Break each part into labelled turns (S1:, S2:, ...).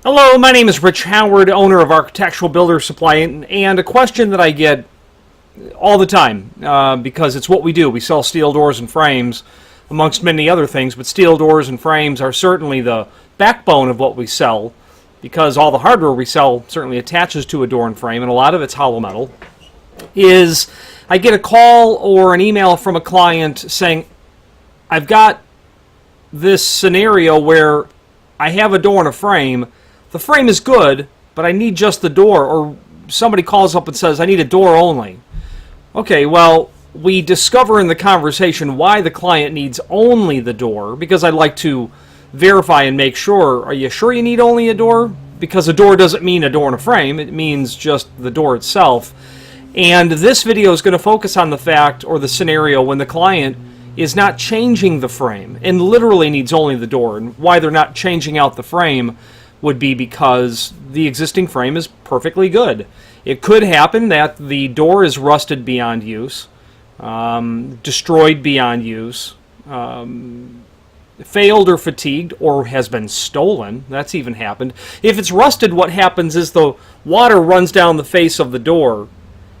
S1: Hello, my name is Rich Howard, owner of Architectural Builder Supply, and a question that I get all the time, because it's what we do. We sell steel doors and frames, amongst many other things, but steel doors and frames are certainly the backbone of what we sell, because all the hardware we sell certainly attaches to a door and frame, and a lot of it's hollow metal. I get a call or an email from a client saying, I've got this scenario where I have a door and a frame. The frame is good, but I need just the door. Or somebody calls up and says, I need a door only. Okay, well, we discover in the conversation why the client needs only the door, because I'd like to verify and make sure, are you sure you need only a door? Because a door doesn't mean a door and a frame, it means just the door itself. And this video is going to focus on the fact, or the scenario, when the client is not changing the frame and literally needs only the door. And why they're not changing out the frame would be because the existing frame is perfectly good. It could happen that the door is rusted beyond use, destroyed beyond use, failed or fatigued, or has been stolen. That's even happened. If it's rusted, what happens is the water runs down the face of the door,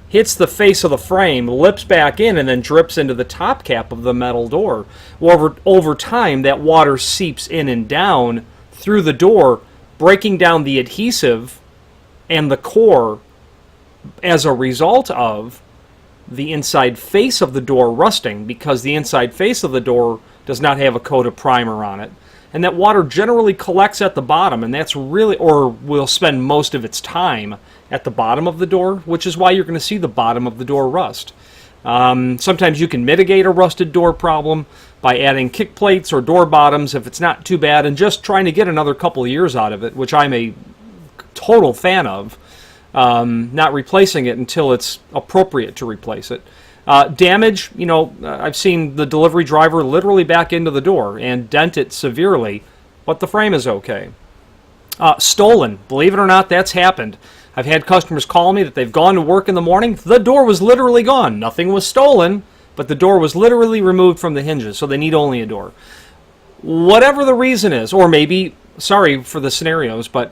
S1: hits the face of the frame, lips back in, and then drips into the top cap of the metal door. Over time, that water seeps in and down through the door, breaking down the adhesive and the core as a result of the inside face of the door rusting, because the inside face of the door does not have a coat of primer on it. And that water generally collects at the bottom, and that's really, or will spend most of its time at the bottom of the door, which is why you're going to see the bottom of the door rust. Sometimes you can mitigate a rusted door problem by adding kick plates or door bottoms if it's not too bad, and just trying to get another couple of years out of it, which I'm a total fan of, not replacing it until it's appropriate to replace it. Damage, I've seen the delivery driver literally back into the door and dent it severely, but the frame is okay. Stolen, believe it or not, that's happened. I've had customers call me that they've gone to work in the morning. The door was literally gone. Nothing was stolen, but the door was literally removed from the hinges, so they need only a door. Whatever the reason is, or maybe, sorry for the scenarios, but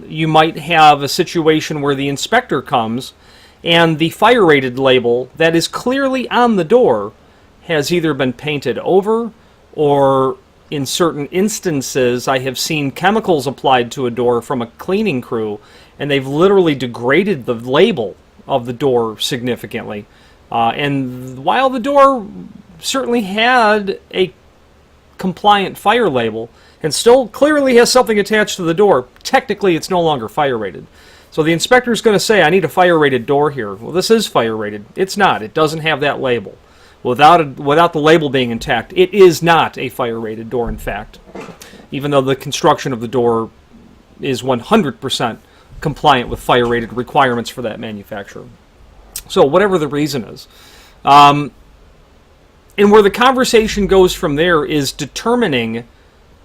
S1: you might have a situation where the inspector comes and the fire rated label that is clearly on the door has either been painted over, or in certain instances I have seen chemicals applied to a door from a cleaning crew, and they've literally degraded the label of the door significantly. And while the door certainly had a compliant fire label and still clearly has something attached to the door, technically it's no longer fire rated. So the inspector is going to say, I need a fire rated door here. Well, this is fire rated. It's not. It doesn't have that label. Without the label being intact, it is not a fire rated door, in fact, even though the construction of the door is 100% compliant with fire rated requirements for that manufacturer. So whatever the reason is. And where the conversation goes from there is determining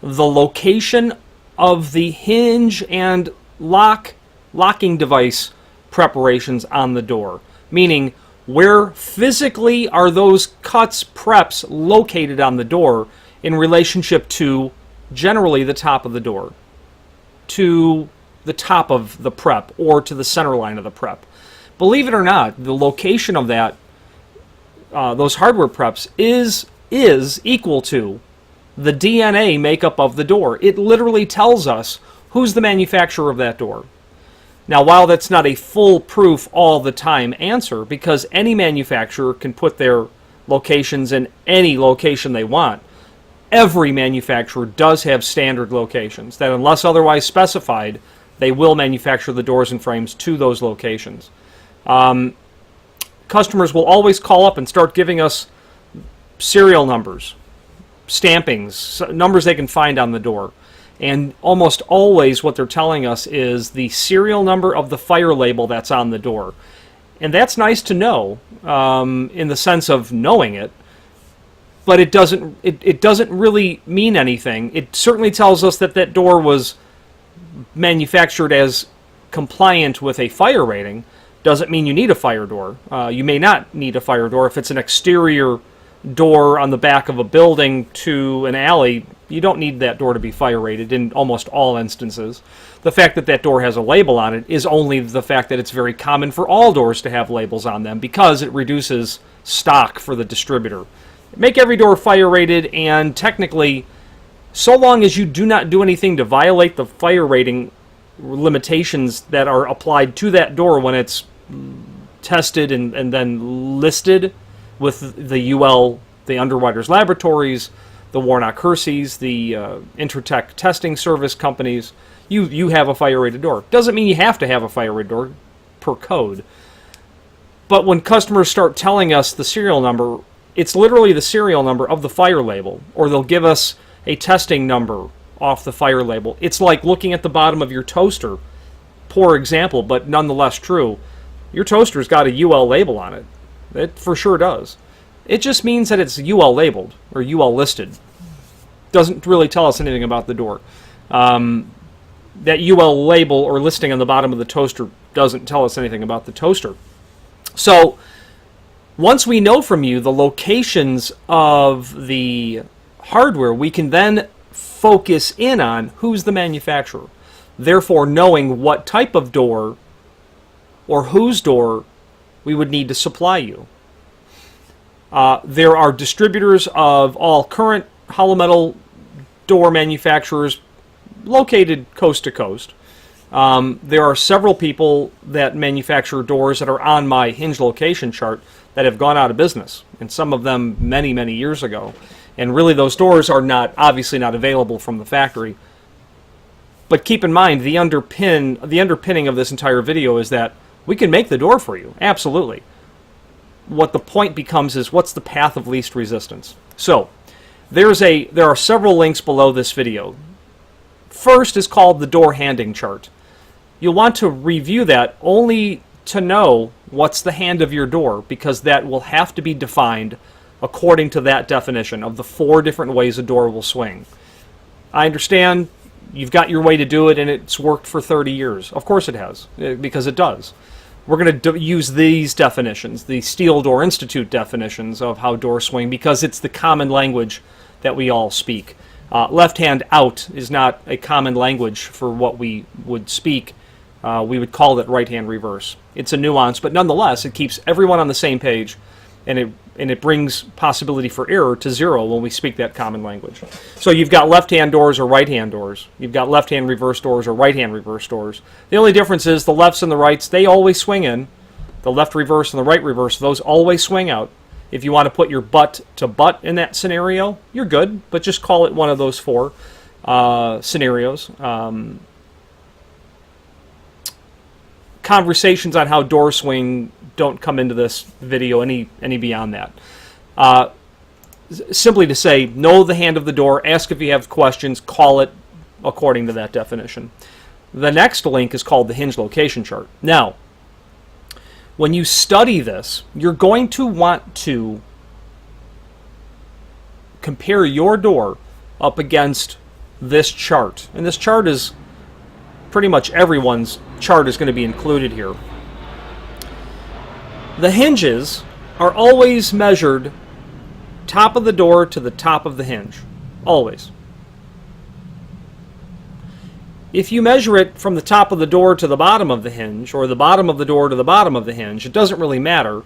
S1: the location of the hinge and locking device preparations on the door. Meaning, where physically are those cuts, preps located on the door in relationship to generally the top of the door, to the top of the prep, or to the center line of the prep. Believe it or not, the location of that, those hardware preps is equal to the DNA makeup of the door. It literally tells us who's the manufacturer of that door. Now, while that's not a foolproof all the time answer, because any manufacturer can put their locations in any location they want, every manufacturer does have standard locations that, unless otherwise specified, they will manufacture the doors and frames to those locations. Customers will always call up and start giving us serial numbers, stampings, numbers they can find on the door. And almost always what they're telling us is the serial number of the fire label that's on the door. And that's nice to know, in the sense of knowing it, but it doesn't really mean anything. It certainly tells us that that door was manufactured as compliant with a fire rating. Doesn't mean you need a fire door. You may not need a fire door if it's an exterior door on the back of a building to an alley, you don't need that door to be fire rated in almost all instances. The fact that that door has a label on it is only the fact that it's very common for all doors to have labels on them because it reduces stock for the distributor. Make every door fire rated, and technically, so long as you do not do anything to violate the fire rating limitations that are applied to that door when it's tested and then listed with the UL, the Underwriters Laboratories, the Warnock-Hersey's, the Intertech testing service companies, you have a fire-rated door. Doesn't mean you have to have a fire-rated door per code. But when customers start telling us the serial number, it's literally the serial number of the fire label, or they'll give us a testing number off the fire label. It's like looking at the bottom of your toaster. Poor example, but nonetheless true. Your toaster's got a UL label on it. It for sure does. It just means that it's UL labeled or UL listed. Doesn't really tell us anything about the door. That UL label or listing on the bottom of the toaster doesn't tell us anything about the toaster. So once we know from you the locations of the hardware, we can then focus in on who's the manufacturer. Therefore, knowing what type of door or whose door we would need to supply you. There are distributors of all current hollow metal door manufacturers located coast to coast. There are several people that manufacture doors that are on my hinge location chart that have gone out of business, and some of them many, many years ago. And really those doors are obviously not available from the factory. But keep in mind, the underpinning of this entire video is that we can make the door for you, absolutely. What the point becomes is, what's the path of least resistance? So, there are several links below this video. First is called the door handing chart. You'll want to review that only to know what's the hand of your door, because that will have to be defined according to that definition of the 4 different ways a door will swing. I understand you've got your way to do it and it's worked for 30 years. Of course it has, because it does. We're going to use these definitions, the Steel Door Institute definitions of how doors swing, because it's the common language that we all speak. Left hand out is not a common language for what we would speak. We would call it right hand reverse. It's a nuance, but nonetheless, it keeps everyone on the same page, and it brings possibility for error to 0 when we speak that common language. So you've got left-hand doors or right-hand doors. You've got left-hand reverse doors or right-hand reverse doors. The only difference is the lefts and the rights, they always swing in. The left reverse and the right reverse, those always swing out. If you want to put your butt to butt in that scenario, you're good, but just call it one of those 4 scenarios. Conversations on how doors swing don't come into this video any beyond that. Simply to say, know the hand of the door, ask if you have questions, call it according to that definition. The next link is called the hinge location chart. Now, when you study this, you're going to want to compare your door up against this chart. And this chart is pretty much everyone's chart is going to be included here. The hinges are always measured top of the door to the top of the hinge. Always. If you measure it from the top of the door to the bottom of the hinge, or the bottom of the door to the bottom of the hinge, it doesn't really matter.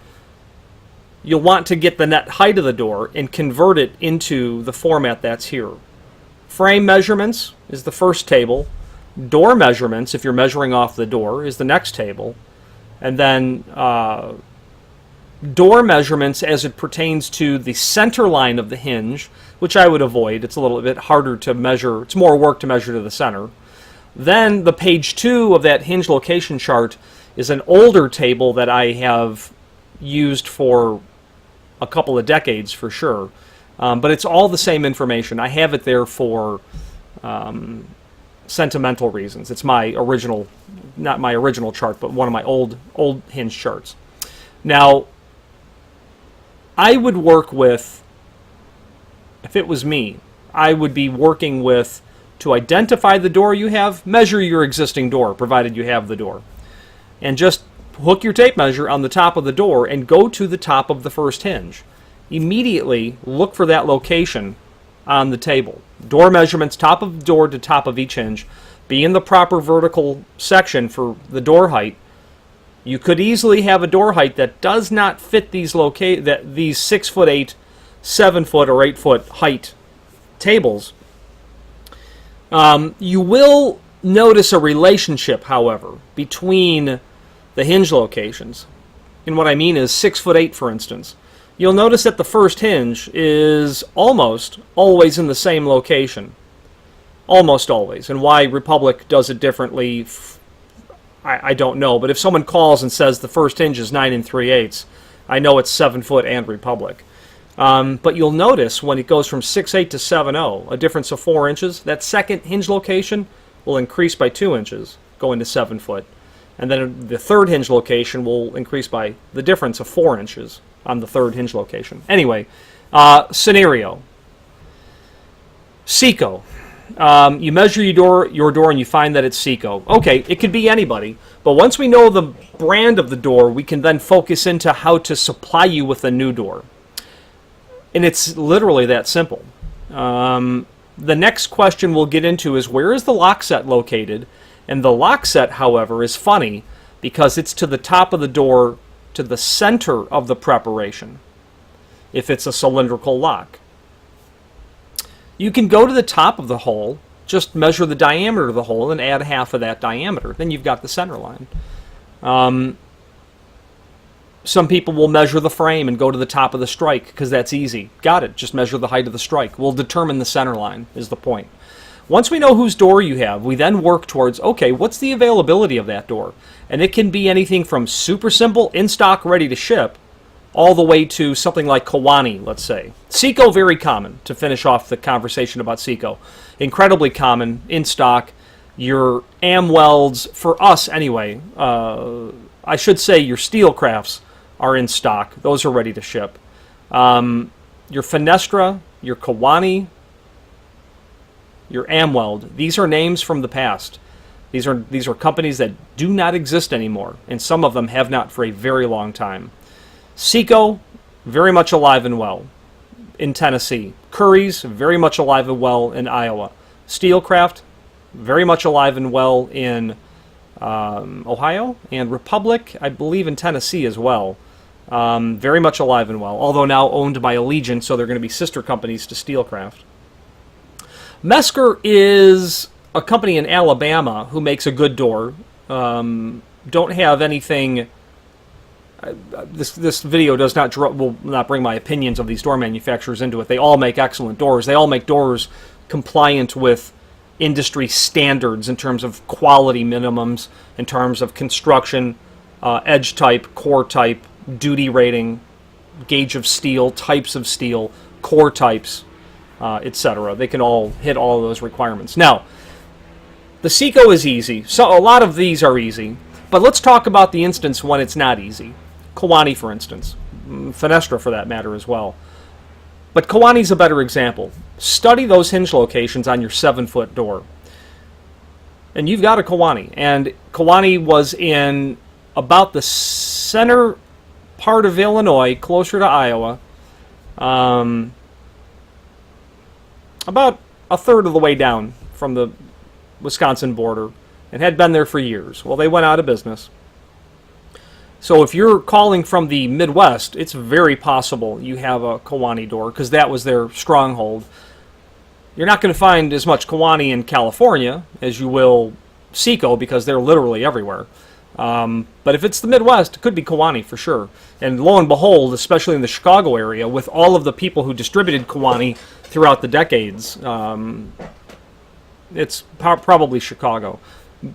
S1: You'll want to get the net height of the door and convert it into the format that's here. Frame measurements is the first table. Door measurements, if you're measuring off the door, is the next table. And then door measurements as it pertains to the center line of the hinge, which I would avoid. It's a little bit harder to measure. It's more work to measure to the center. Then the page 2 of that hinge location chart is an older table that I have used for a couple of decades for sure. But it's all the same information. I have it there for sentimental reasons. It's my original, not my original chart, but one of my old hinge charts. Now, I would work with, if it was me, I would be working with, to identify the door you have, measure your existing door, provided you have the door. And just hook your tape measure on the top of the door and go to the top of the first hinge. immediately look for that location on the table. Door measurements, top of the door to top of each hinge, be in the proper vertical section for the door height. You could easily have a door height that does not fit these 6'8", 7 foot, or 8 foot height tables. You will notice a relationship, however, between the hinge locations. And what I mean is 6'8", for instance. You'll notice that the first hinge is almost always in the same location. Almost always. And why Republic does it differently, I don't know. But if someone calls and says the first hinge is 9 3/8, I know it's 7 foot and Republic. But you'll notice when it goes from 6'8" to 7'0", a difference of 4 inches, that second hinge location will increase by 2 inches, going to 7 foot. And then the third hinge location will increase by the difference of 4 inches on the third hinge location. Anyway, scenario. Seco. You measure your door and you find that it's Seco. Okay, it could be anybody, but once we know the brand of the door, we can then focus into how to supply you with a new door. And it's literally that simple. The next question we'll get into is, where is the lock set located? And the lock set, however, is funny because it's to the top of the door, to the center of the preparation, if it's a cylindrical lock. You can go to the top of the hole, just measure the diameter of the hole and add half of that diameter. Then you've got the center line. Some people will measure the frame and go to the top of the strike because that's easy. Got it. Just measure the height of the strike. We'll determine the center line is the point. Once we know whose door you have, we then work towards, okay, what's the availability of that door? And it can be anything from super simple, in stock, ready to ship, all the way to something like Kiwani, let's say. Seco, very common, to finish off the conversation about Seco. Incredibly common, in stock. Your Amwelds, for us anyway, I should say your Steelcrafts are in stock. Those are ready to ship. Your Fenestra, your Kiwani, your Amweld, these are names from the past. These are companies that do not exist anymore, and some of them have not for a very long time. Seco, very much alive and well in Tennessee. Curry's, very much alive and well in Iowa. Steelcraft, very much alive and well in Ohio. And Republic, I believe in Tennessee as well. Very much alive and well, although now owned by Allegiant, so they're going to be sister companies to Steelcraft. Mesker is a company in Alabama who makes a good door. Don't have anything... This video will not bring my opinions of these door manufacturers into it. They all make excellent doors. They all make doors compliant with industry standards in terms of quality minimums, in terms of construction, edge type, core type, duty rating, gauge of steel, types of steel, core types, etc. They can all hit all of those requirements. Now, the Seco is easy. So a lot of these are easy. But let's talk about the instance when it's not easy. Kiwani, for instance. Fenestra, for that matter, as well. But Kiwani's a better example. Study those hinge locations on your 7-foot door. And you've got a Kiwani. And Kiwani was in about the center part of Illinois, closer to Iowa. About a third of the way down from the Wisconsin border. And had been there for years. Well, they went out of business. So if you're calling from the Midwest, it's very possible you have a Kiwani door because that was their stronghold. You're not going to find as much Kiwani in California as you will Seco because they're literally everywhere. But if it's the Midwest, it could be Kiwani for sure. And lo and behold, especially in the Chicago area, with all of the people who distributed Kiwani throughout the decades, it's probably Chicago.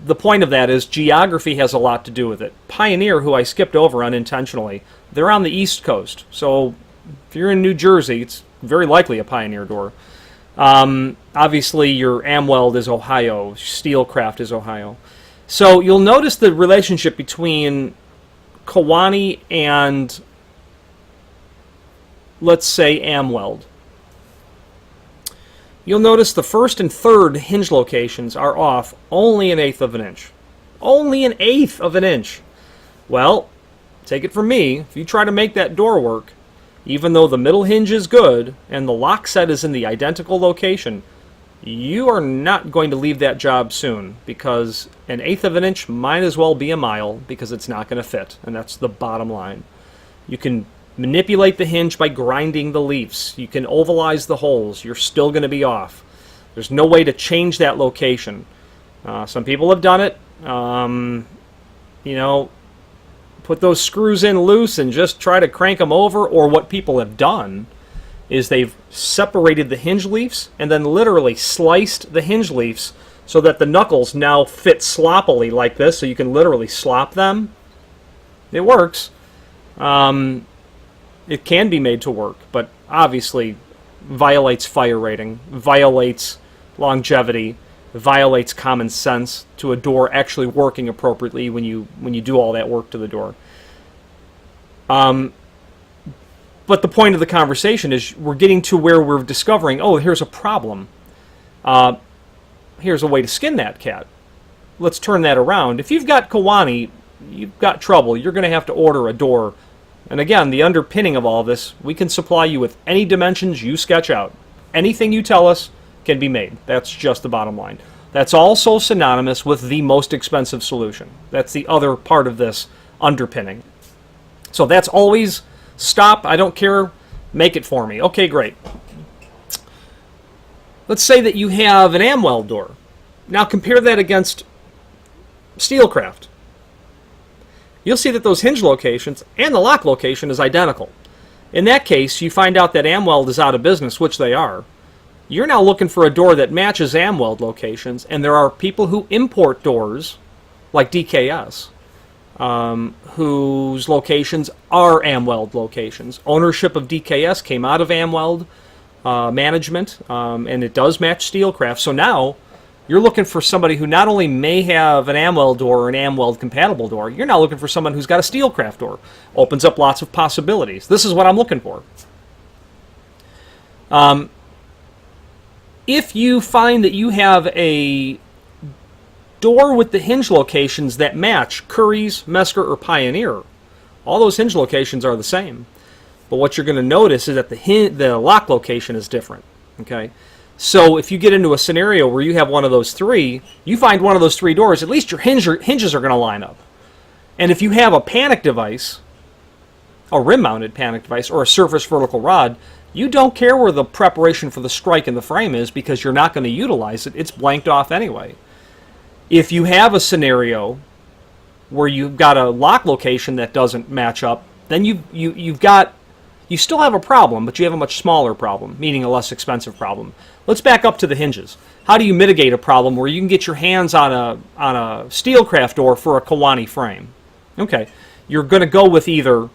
S1: The point of that is geography has a lot to do with it. Pioneer, who I skipped over unintentionally, they're on the East Coast. So if you're in New Jersey, it's very likely a Pioneer door. Obviously, your Amweld is Ohio. Steelcraft is Ohio. So you'll notice the relationship between Kiwani and, let's say, Amweld. You'll notice the first and third hinge locations are off only 1/8 of an inch. Only 1/8 of an inch. Well, take it from me, if you try to make that door work, even though the middle hinge is good and the lock set is in the identical location, you are not going to leave that job soon, because 1/8 of an inch might as well be a mile, because it's not going to fit, and that's the bottom line. You can manipulate the hinge by grinding the leaves. You can ovalize the holes. You're still going to be off. There's no way to change that location. Some people have done it. You know, put those screws in loose and just try to crank them over, or what people have done is they've separated the hinge leaves and then literally sliced the hinge leaves so that the knuckles now fit sloppily like this, so you can literally slop them. It works. It can be made to work, but obviously violates fire rating, violates longevity, violates common sense to a door actually working appropriately when you do all that work to the door. But the point of the conversation is we're getting to where we're discovering, oh, here's a problem. Here's a way to skin that cat. Let's turn that around. If you've got Kiwani, you've got trouble. You're going to have to order a door. And again, the underpinning of all this, we can supply you with any dimensions you sketch out. Anything you tell us can be made. That's just the bottom line. That's also synonymous with the most expensive solution. That's the other part of this underpinning. So that's always stop, I don't care, make it for me. Okay, great. Let's say that you have an Amweld door. Now compare that against Steelcraft. You'll see that those hinge locations and the lock location is identical. In that case, you find out that Amweld is out of business, which they are. You're now looking for a door that matches Amweld locations, and there are people who import doors, like DKS, whose locations are Amweld locations. Ownership of DKS came out of Amweld management, and it does match Steelcraft. So now you're looking for somebody who not only may have an Amweld door or an Amweld compatible door, you're now looking for someone who's got a Steelcraft door. Opens up lots of possibilities. This is what I'm looking for. If you find that you have a door with the hinge locations that match Curry's, Mesker, or Pioneer, all those hinge locations are the same. But what you're going to notice is that the lock location is different. Okay, so if you get into a scenario where you have one of those three, you find one of those three doors, at least your hinges are going to line up. And if you have a panic device, a rim-mounted panic device, or a surface vertical rod, you don't care where the preparation for the strike in the frame is, because you're not going to utilize it. It's blanked off anyway. If you have a scenario where you've got a lock location that doesn't match up, then you still have a problem, but you have a much smaller problem, meaning a less expensive problem. Let's back up to the hinges. How do you mitigate a problem where you can get your hands on a Steelcraft door for a Kiwani frame? Okay, you're going to go with either.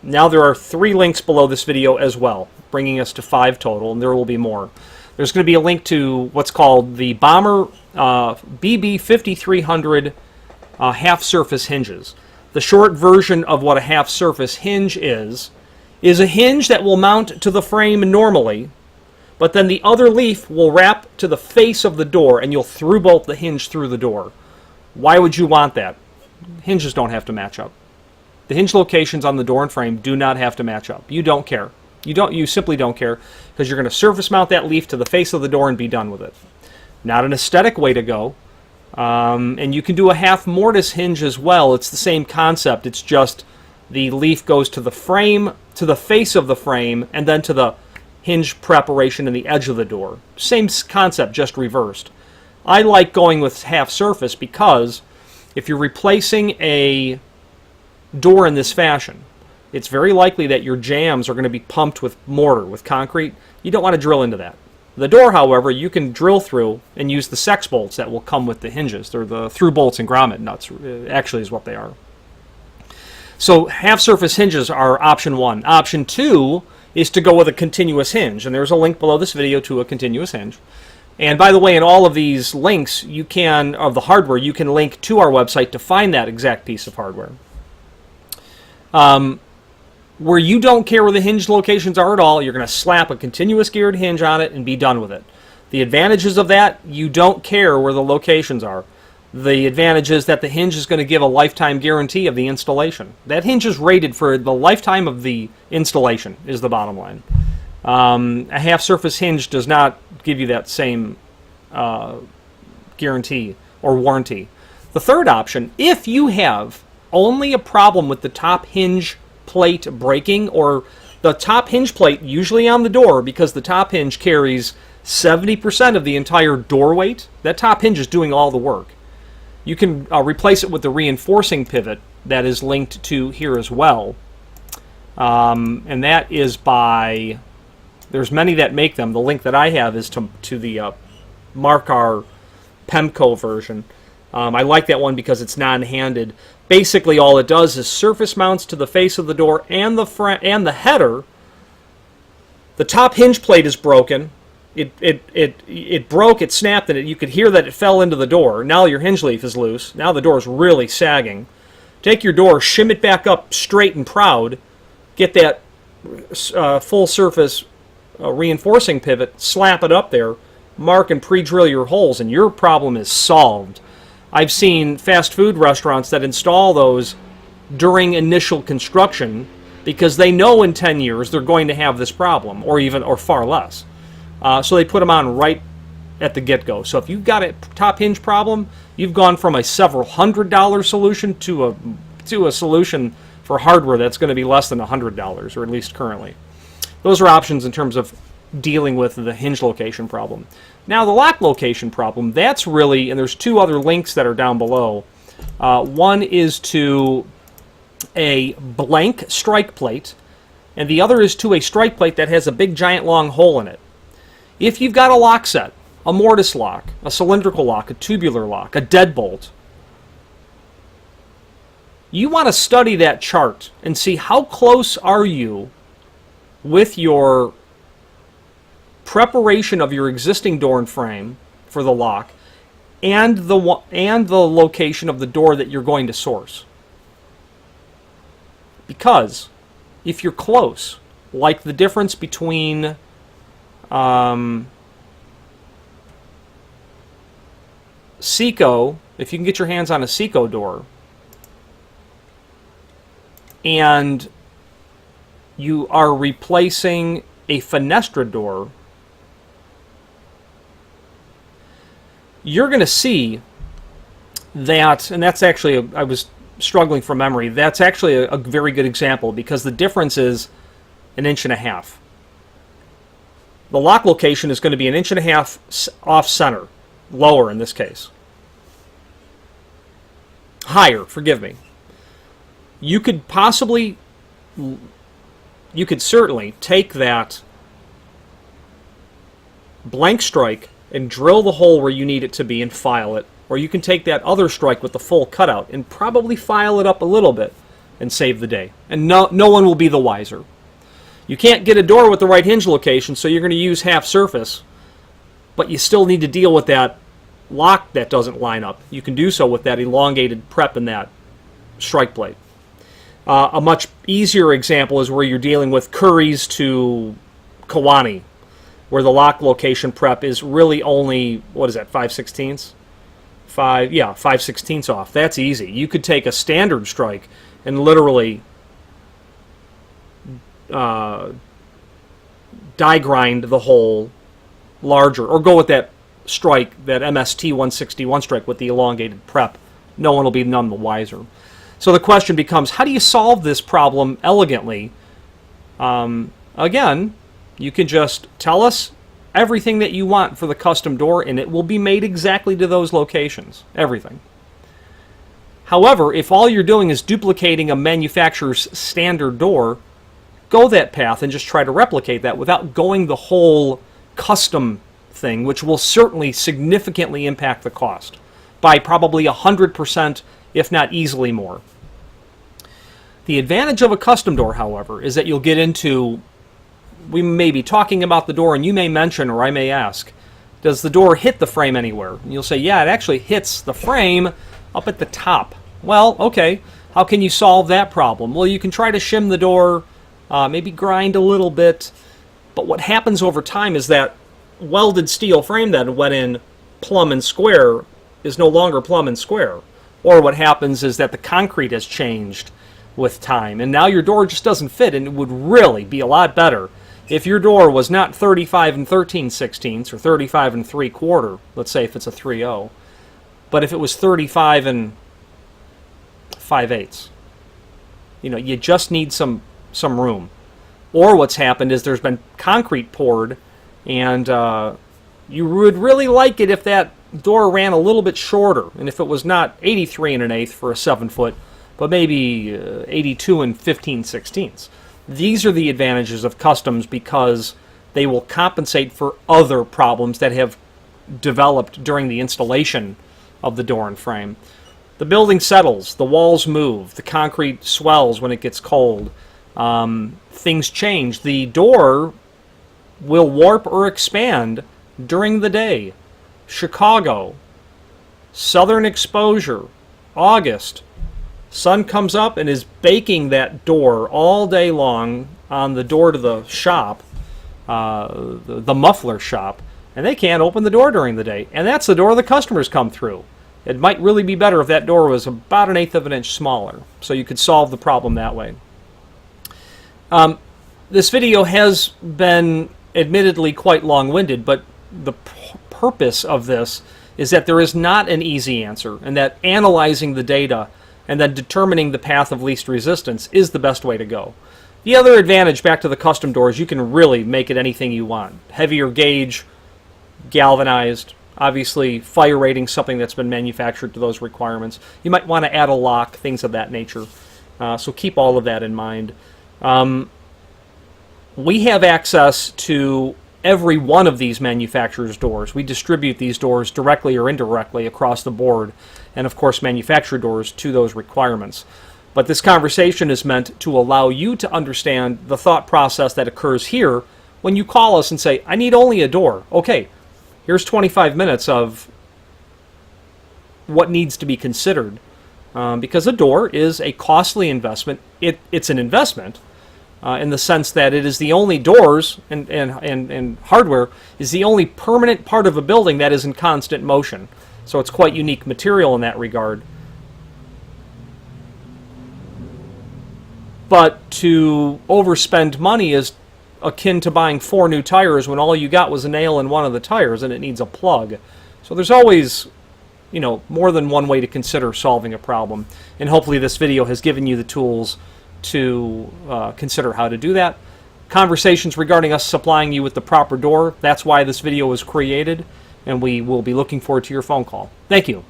S1: Now there are 3 links below this video as well, bringing us to 5 total, and there will be more. There's going to be a link to what's called the Bomber BB5300 half-surface hinges. The short version of what a half-surface hinge is a hinge that will mount to the frame normally, but then the other leaf will wrap to the face of the door, and you'll through-bolt the hinge through the door. Why would you want that? Hinges don't have to match up. The hinge locations on the door and frame do not have to match up. You don't care. You simply don't care, because you're going to surface mount that leaf to the face of the door and be done with it. Not an aesthetic way to go. And you can do a half mortise hinge as well. It's the same concept. It's just the leaf goes to the frame, to the face of the frame, and then to the hinge preparation in the edge of the door. Same concept, just reversed. I like going with half surface because if you're replacing a door in this fashion, it's very likely that your jambs are going to be pumped with mortar, with concrete. You don't want to drill into that. The door, however, you can drill through and use the sex bolts that will come with the hinges. They're the through bolts and grommet nuts, actually is what they are. So half-surface hinges are option 1. Option 2 is to go with a continuous hinge, and there's a link below this video to a continuous hinge. And by the way, in all of these links, you can, of the hardware, you can link to our website to find that exact piece of hardware. Where you don't care where the hinge locations are at all, you're going to slap a continuous geared hinge on it and be done with it. The advantages of that, you don't care where the locations are. The advantage is that the hinge is going to give a lifetime guarantee of the installation. That hinge is rated for the lifetime of the installation, is the bottom line. A half-surface hinge does not give you that same guarantee or warranty. The third option, if you have only a problem with the top hinge plate breaking, or the top hinge plate usually on the door, because the top hinge carries 70% of the entire door weight, that top hinge is doing all the work. You can replace it with the reinforcing pivot that is linked to here as well. And that is by, there's many that make them. The link that I have is to the Markar Pemco version. I like that one because it's non-handed. Basically, all it does is surface mounts to the face of the door and the header. The top hinge plate is broken. It broke, it snapped, and you could hear that it fell into the door. Now your hinge leaf is loose. Now the door is really sagging. Take your door, shim it back up straight and proud, get that full surface reinforcing pivot, slap it up there, mark and pre-drill your holes, and your problem is solved. I've seen fast food restaurants that install those during initial construction because they know in 10 years they're going to have this problem, or far less. So they put them on right at the get-go. So if you've got a top hinge problem, you've gone from a several $100 solution to a solution for hardware that's going to be less than $100, or at least currently. Those are options in terms of dealing with the hinge location problem. Now the lock location problem, that's really, and there's two other links that are down below. One is to a blank strike plate, and the other is to a strike plate that has a big giant long hole in it. If you've got a lock set, a mortise lock, a cylindrical lock, a tubular lock, a deadbolt, you want to study that chart and see how close are you with your preparation of your existing door and frame for the lock and the location of the door that you're going to source. Because if you're close, like the difference between Seco, if you can get your hands on a Seco door, and you are replacing a fenestra door, you're going to see that, and that's actually, I was struggling from memory, that's actually a very good example because the difference is 1.5 inches. The lock location is going to be 1.5 inches off center, lower in this case. Higher, forgive me. You could certainly take that blank strike and drill the hole where you need it to be and file it, or you can take that other strike with the full cutout and probably file it up a little bit and save the day. And no one will be the wiser. You can't get a door with the right hinge location, so you're going to use half surface, but you still need to deal with that lock that doesn't line up. You can do so with that elongated prep and that strike plate. A much easier example is where you're dealing with Curry's to Kawani, where the lock location prep is really only, what is that, 5/16? 5/16 off. That's easy. You could take a standard strike and literally die grind the hole larger, or go with that strike, that MST 161 strike with the elongated prep. No one will be none the wiser. So the question becomes, how do you solve this problem elegantly? Again, you can just tell us everything that you want for the custom door, and it will be made exactly to those locations. Everything. However, if all you're doing is duplicating a manufacturer's standard door, go that path and just try to replicate that without going the whole custom thing, which will certainly significantly impact the cost by probably 100%, if not easily more. The advantage of a custom door, however, is that you'll get into, we may be talking about the door and you may mention, or I may ask, does the door hit the frame anywhere? And you'll say, yeah, it actually hits the frame up at the top. Well, okay, how can you solve that problem? Well, you can try to shim the door, maybe grind a little bit, but what happens over time is that welded steel frame that went in plumb and square is no longer plumb and square. Or what happens is that the concrete has changed with time, and now your door just doesn't fit, and it would really be a lot better if your door was not 35 and 13/16 or 35 and 3/4, let's say if it's a 3/0, but if it was 35 and 5/8. You know, you just need some room. Or what's happened is there's been concrete poured, and you would really like it if that door ran a little bit shorter, and if it was not 83 and an eighth for a 7-foot, but maybe 82 and 15/16. These are the advantages of customs because they will compensate for other problems that have developed during the installation of the door and frame. The building settles, the walls move, the concrete swells when it gets cold. Things change. The door will warp or expand during the day. Chicago, southern exposure, August. Sun comes up and is baking that door all day long on the door to the shop, the muffler shop, and they can't open the door during the day. And that's the door the customers come through. It might really be better if that door was about 1/8 of an inch smaller, so you could solve the problem that way. This video has been admittedly quite long-winded, but the purpose of this is that there is not an easy answer, and that analyzing the data and then determining the path of least resistance is the best way to go. The other advantage, back to the custom doors, you can really make it anything you want. Heavier gauge, galvanized, obviously fire rating, something that's been manufactured to those requirements. You might want to add a lock, things of that nature. So keep all of that in mind. We have access to every one of these manufacturers' doors. We distribute these doors directly or indirectly across the board, and of course manufacture doors to those requirements. But this conversation is meant to allow you to understand the thought process that occurs here when you call us and say, I need only a door. Okay, here's 25 minutes of what needs to be considered, because a door is a costly investment. It's an investment, in the sense that it is the only doors and hardware is the only permanent part of a building that is in constant motion. So it's quite unique material in that regard. But to overspend money is akin to buying 4 new tires when all you got was a nail in one of the tires and it needs a plug. So there's always, you know, more than one way to consider solving a problem. And hopefully this video has given you the tools to consider how to do that. Conversations regarding us supplying you with the proper door, that's why this video was created, and we will be looking forward to your phone call. Thank you.